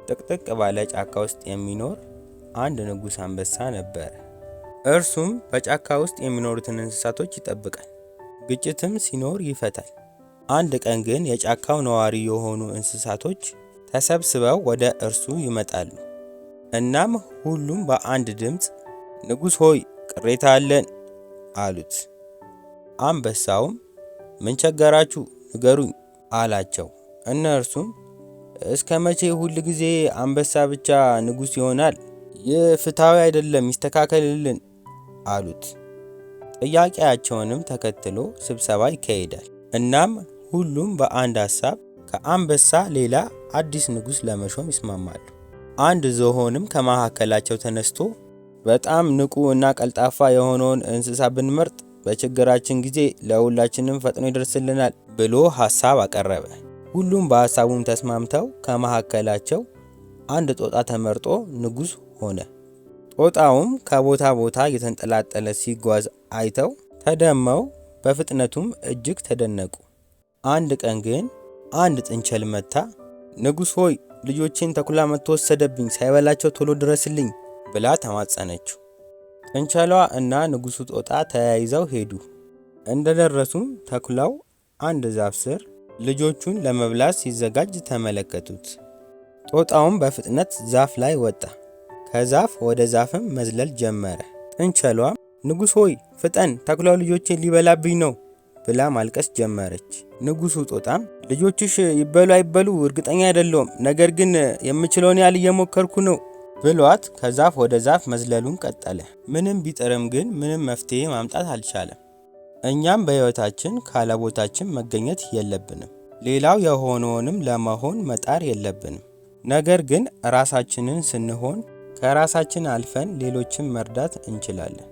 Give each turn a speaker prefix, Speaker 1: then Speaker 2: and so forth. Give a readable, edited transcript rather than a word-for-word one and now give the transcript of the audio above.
Speaker 1: ጥቅጥቅ ባለ ጫካ ውስጥ የሚኖር አንድ ንጉሥ አንበሳ ነበር። እርሱም በጫካ ውስጥ የሚኖሩትን እንስሳቶች ይጠብቃል፣ ግጭትም ሲኖር ይፈታል። አንድ ቀን ግን የጫካው ነዋሪ የሆኑ እንስሳቶች ተሰብስበው ወደ እርሱ ይመጣሉ። እናም ሁሉም በአንድ ድምፅ ንጉሥ ሆይ ቅሬታ አለን አሉት። አንበሳውም ምን ቸገራችሁ ንገሩኝ አላቸው። እነርሱም እስከ መቼ ሁል ጊዜ አንበሳ ብቻ ንጉሥ ይሆናል? ይህ ፍትሃዊ አይደለም፣ ይስተካከልልን አሉት። ጥያቄያቸውንም ተከትሎ ስብሰባ ይካሄዳል። እናም ሁሉም በአንድ ሐሳብ ከአንበሳ ሌላ አዲስ ንጉሥ ለመሾም ይስማማሉ። አንድ ዝሆንም ከመካከላቸው ተነስቶ በጣም ንቁ እና ቀልጣፋ የሆነውን እንስሳ ብንመርጥ በችግራችን ጊዜ ለሁላችንም ፈጥኖ ይደርስልናል ብሎ ሐሳብ አቀረበ። ሁሉም በሐሳቡም ተስማምተው ከመካከላቸው አንድ ጦጣ ተመርጦ ንጉሥ ሆነ። ጦጣውም ከቦታ ቦታ እየተንጠላጠለ ሲጓዝ አይተው ተደመው በፍጥነቱም እጅግ ተደነቁ። አንድ ቀን ግን አንድ ጥንቸል መታ ንጉሥ ሆይ ልጆቼን ተኩላ መጥቶ ወሰደብኝ፣ ሳይበላቸው ቶሎ ድረስልኝ ብላ ተማጸነችው። ጥንቸሏ እና ንጉሡ ጦጣ ተያይዘው ሄዱ። እንደደረሱም ተኩላው አንድ ዛፍ ስር ልጆቹን ለመብላት ሲዘጋጅ ተመለከቱት። ጦጣውም በፍጥነት ዛፍ ላይ ወጣ፣ ከዛፍ ወደ ዛፍም መዝለል ጀመረ። ጥንቸሏም ንጉሥ ሆይ ፍጠን፣ ተኩላው ልጆቼን ሊበላብኝ ነው ብላ ማልቀስ ጀመረች። ንጉሡ ጦጣም ልጆችሽ ይበሉ አይበሉ እርግጠኛ አይደለሁም፣ ነገር ግን የምችለውን ያህል እየሞከርኩ ነው ብሏት ከዛፍ ወደ ዛፍ መዝለሉን ቀጠለ። ምንም ቢጥርም ግን ምንም መፍትሄ ማምጣት አልቻለም። እኛም በሕይወታችን ካለቦታችን መገኘት የለብንም። ሌላው የሆነውንም ለመሆን መጣር የለብንም። ነገር ግን ራሳችንን ስንሆን ከራሳችን አልፈን ሌሎችን መርዳት እንችላለን።